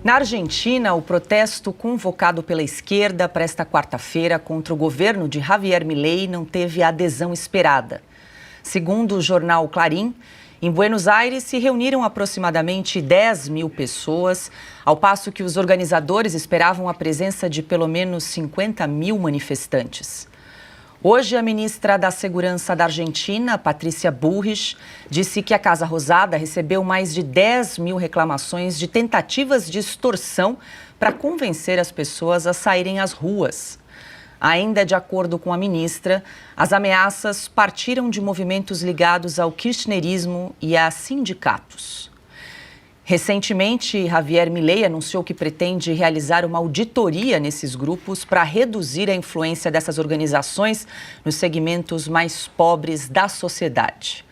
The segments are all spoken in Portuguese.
Na Argentina, o protesto convocado pela esquerda para esta quarta-feira contra o governo de Javier Milei não teve a adesão esperada. Segundo o jornal Clarín, em Buenos Aires se reuniram aproximadamente 10 mil pessoas, ao passo que os organizadores esperavam a presença de pelo menos 50 mil manifestantes. Hoje, a ministra da Segurança da Argentina, Patrícia Bullrich, disse que a Casa Rosada recebeu mais de 10 mil reclamações de tentativas de extorsão para convencer as pessoas a saírem às ruas. Ainda de acordo com a ministra, as ameaças partiram de movimentos ligados ao kirchnerismo e a sindicatos. Recentemente, Javier Milei anunciou que pretende realizar uma auditoria nesses grupos para reduzir a influência dessas organizações nos segmentos mais pobres da sociedade.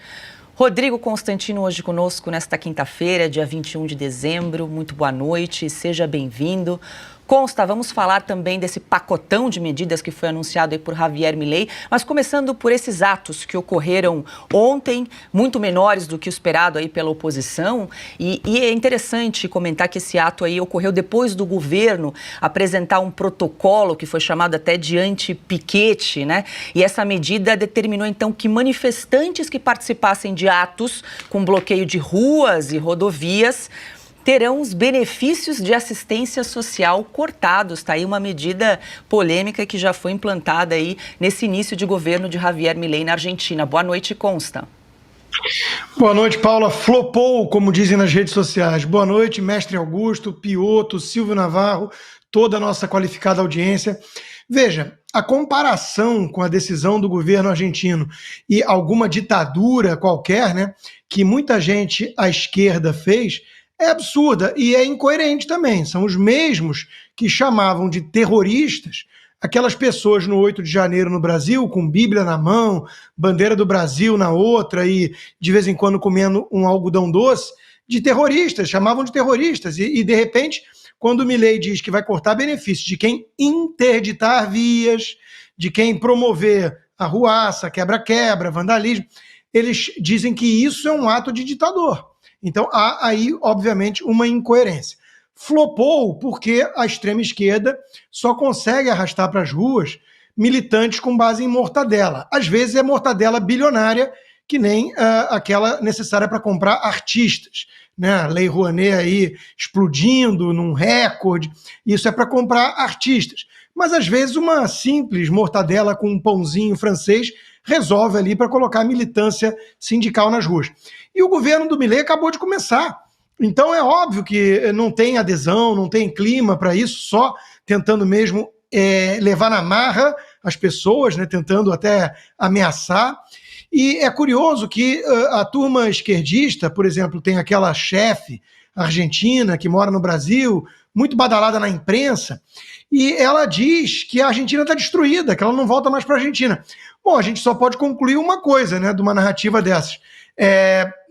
Rodrigo Constantino hoje conosco nesta quinta-feira, dia 21 de dezembro. Muito boa noite, seja bem-vindo. Consta, vamos falar também desse pacotão de medidas que foi anunciado aí por Javier Milei, mas começando por esses atos que ocorreram ontem, muito menores do que o esperado aí pela oposição, e é interessante comentar que esse ato aí ocorreu depois do governo apresentar um protocolo que foi chamado até de anti-piquete, né? E essa medida determinou então que manifestantes que participassem de atos com bloqueio de ruas e rodovias terão os benefícios de assistência social cortados. Está aí uma medida polêmica que já foi implantada aí nesse início de governo de Javier Milei na Argentina. Boa noite, Consta. Boa noite, Paula. Flopou, como dizem nas redes sociais. Boa noite, mestre Augusto, Pioto, Silvio Navarro, toda a nossa qualificada audiência. Veja, a comparação com a decisão do governo argentino e alguma ditadura qualquer, né, que muita gente à esquerda fez, é absurda e é incoerente também. São os mesmos que chamavam de terroristas aquelas pessoas no 8 de janeiro no Brasil, com Bíblia na mão, bandeira do Brasil na outra e de vez em quando comendo um algodão doce, de terroristas, chamavam de terroristas. E de repente, quando o Milei diz que vai cortar benefícios de quem interditar vias, de quem promover arruaça, quebra-quebra, vandalismo, eles dizem que isso é um ato de ditador. Então há aí, obviamente, uma incoerência. Flopou porque a extrema-esquerda só consegue arrastar para as ruas militantes com base em mortadela. Às vezes é mortadela bilionária, que nem aquela necessária para comprar artistas, né? A Lei Rouanet aí explodindo num recorde, isso é para comprar artistas. Mas às vezes uma simples mortadela com um pãozinho francês resolve ali para colocar militância sindical nas ruas. E o governo do Milei acabou de começar. Então é óbvio que não tem adesão, não tem clima para isso, só tentando mesmo levar na marra as pessoas, né, tentando até ameaçar. E é curioso que a turma esquerdista, por exemplo, tem aquela chefe argentina que mora no Brasil, muito badalada na imprensa, e ela diz que a Argentina está destruída, que ela não volta mais para a Argentina. Bom, a gente só pode concluir uma coisa, né, de uma narrativa dessas.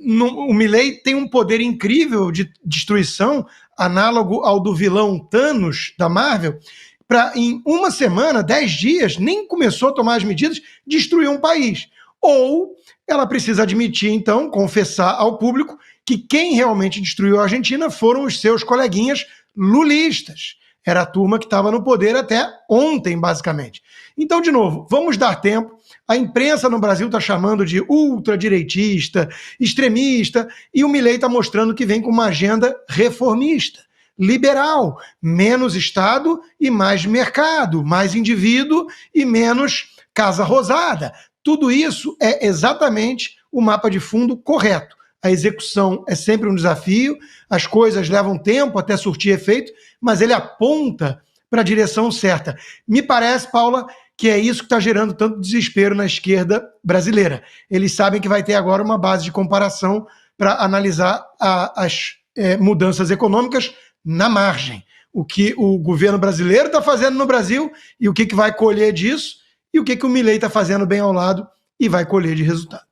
O Milei tem um poder incrível de destruição, análogo ao do vilão Thanos da Marvel, para em uma semana, 10 dias, nem começou a tomar as medidas, destruir um país. Ou ela precisa admitir, então, confessar ao público que quem realmente destruiu a Argentina foram os seus coleguinhas lulistas. Era a turma que estava no poder até ontem, basicamente. Então, de novo, vamos dar tempo. A imprensa no Brasil está chamando de ultradireitista, extremista, e o Milei está mostrando que vem com uma agenda reformista, liberal, menos Estado e mais mercado, mais indivíduo e menos Casa Rosada. Tudo isso é exatamente o mapa de fundo correto. A execução é sempre um desafio, as coisas levam tempo até surtir efeito, mas ele aponta para a direção certa. Me parece, Paula, que é isso que está gerando tanto desespero na esquerda brasileira. Eles sabem que vai ter agora uma base de comparação para analisar as mudanças econômicas na margem. O que o governo brasileiro está fazendo no Brasil e o que vai colher disso, e o que o Milei está fazendo bem ao lado e vai colher de resultado.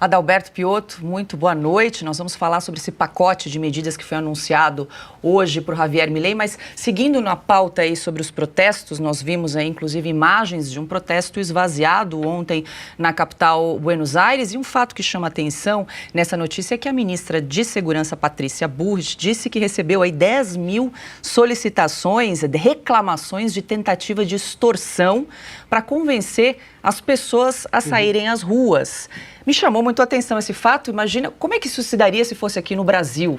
Adalberto Piotto, muito boa noite. Nós vamos falar sobre esse pacote de medidas que foi anunciado hoje por Javier Milei, mas seguindo na pauta aí sobre os protestos, nós vimos aí inclusive imagens de um protesto esvaziado ontem na capital Buenos Aires, e um fato que chama atenção nessa notícia é que a ministra de Segurança, Patrícia Bullrich, disse que recebeu aí 10 mil solicitações, reclamações de tentativa de extorsão para convencer as pessoas a saírem às ruas. Me chamou muito a atenção esse fato. Imagina como é que isso se daria se fosse aqui no Brasil,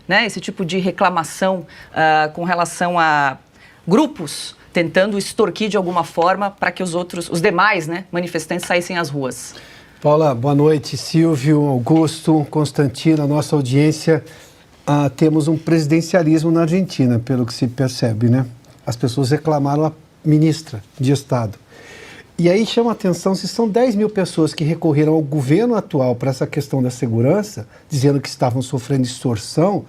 né? Esse tipo de reclamação com relação a grupos tentando extorquir de alguma forma para que os demais, né, manifestantes saíssem às ruas. Paula, boa noite. Silvio, Augusto, Constantino, a nossa audiência. Temos um presidencialismo na Argentina, pelo que se percebe, né? As pessoas reclamaram a ministra de Estado. E aí chama a atenção, se são 10 mil pessoas que recorreram ao governo atual para essa questão da segurança, dizendo que estavam sofrendo extorsão,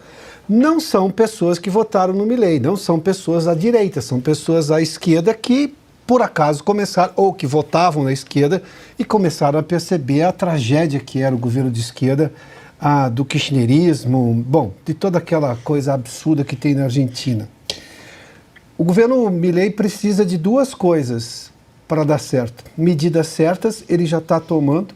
não são pessoas que votaram no Milei, não são pessoas à direita, são pessoas à esquerda que, por acaso, começaram, ou que votavam na esquerda e começaram a perceber a tragédia que era o governo de esquerda, do kirchnerismo, bom, de toda aquela coisa absurda que tem na Argentina. O governo Milei precisa de duas coisas para dar certo. Medidas certas, ele já está tomando.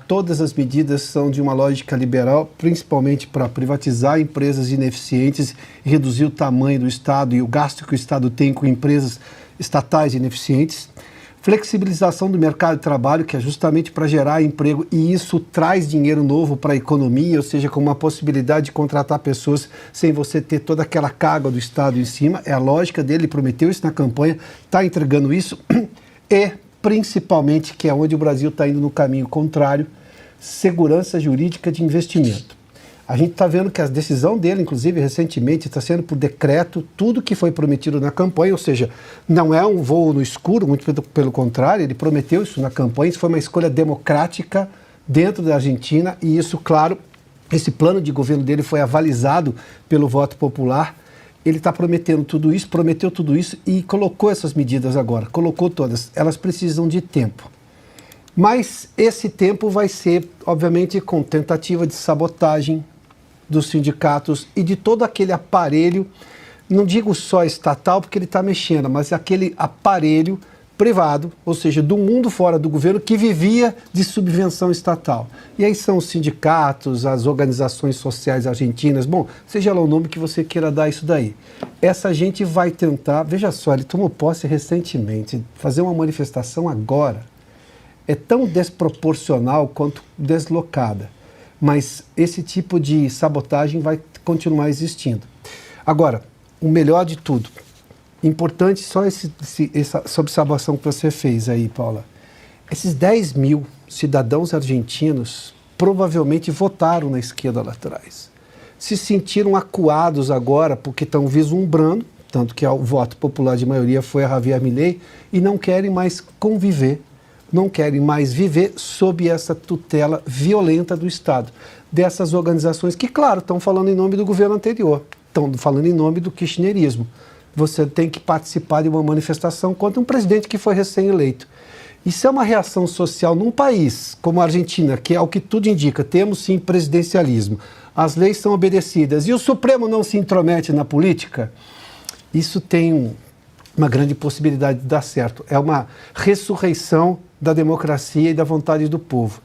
Todas as medidas são de uma lógica liberal, principalmente para privatizar empresas ineficientes, reduzir o tamanho do Estado e o gasto que o Estado tem com empresas estatais ineficientes. Flexibilização do mercado de trabalho, que é justamente para gerar emprego, e isso traz dinheiro novo para a economia, ou seja, com uma possibilidade de contratar pessoas sem você ter toda aquela carga do Estado em cima. É a lógica dele, ele prometeu isso na campanha, está entregando isso, e principalmente, que é onde o Brasil está indo no caminho contrário, segurança jurídica de investimento. A gente está vendo que a decisão dele, inclusive, recentemente, está sendo por decreto, tudo que foi prometido na campanha, ou seja, não é um voo no escuro, muito pelo contrário, ele prometeu isso na campanha, isso foi uma escolha democrática dentro da Argentina, e isso, claro, esse plano de governo dele foi avalizado pelo voto popular. Ele está prometendo tudo isso, prometeu tudo isso e colocou essas medidas agora, colocou todas. Elas precisam de tempo. Mas esse tempo vai ser, obviamente, com tentativa de sabotagem dos sindicatos e de todo aquele aparelho, não digo só estatal, porque ele está mexendo, mas aquele aparelho privado, ou seja, do mundo fora do governo, que vivia de subvenção estatal. E aí são os sindicatos, as organizações sociais argentinas, bom, seja lá o nome que você queira dar isso daí. Essa gente vai tentar, veja só, ele tomou posse recentemente, fazer uma manifestação agora é tão desproporcional quanto deslocada. Mas esse tipo de sabotagem vai continuar existindo. Agora, o melhor de tudo, importante só essa observação que você fez aí, Paula. Esses 10 mil cidadãos argentinos provavelmente votaram na esquerda lá atrás. Se sentiram acuados agora porque estão vislumbrando, tanto que o voto popular de maioria foi a Javier Milei, e não querem mais conviver, não querem mais viver sob essa tutela violenta do Estado, dessas organizações que, claro, estão falando em nome do governo anterior, estão falando em nome do kirchnerismo. Você tem que participar de uma manifestação contra um presidente que foi recém-eleito. Isso é uma reação social num país como a Argentina, que é o que tudo indica, temos sim presidencialismo, as leis são obedecidas e o Supremo não se intromete na política. Isso tem uma grande possibilidade de dar certo. É uma ressurreição da democracia e da vontade do povo.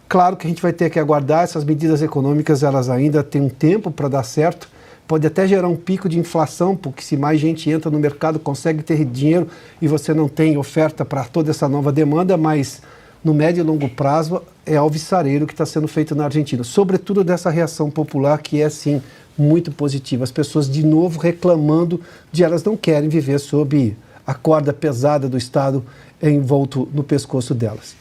Claro que a gente vai ter que aguardar, essas medidas econômicas, elas ainda têm um tempo para dar certo, pode até gerar um pico de inflação, porque se mais gente entra no mercado, consegue ter dinheiro e você não tem oferta para toda essa nova demanda, mas no médio e longo prazo é alvissareiro que está sendo feito na Argentina, sobretudo dessa reação popular que é, sim, muito positiva. As pessoas, de novo, reclamando de elas não querem viver sob a corda pesada do Estado envolto no pescoço delas.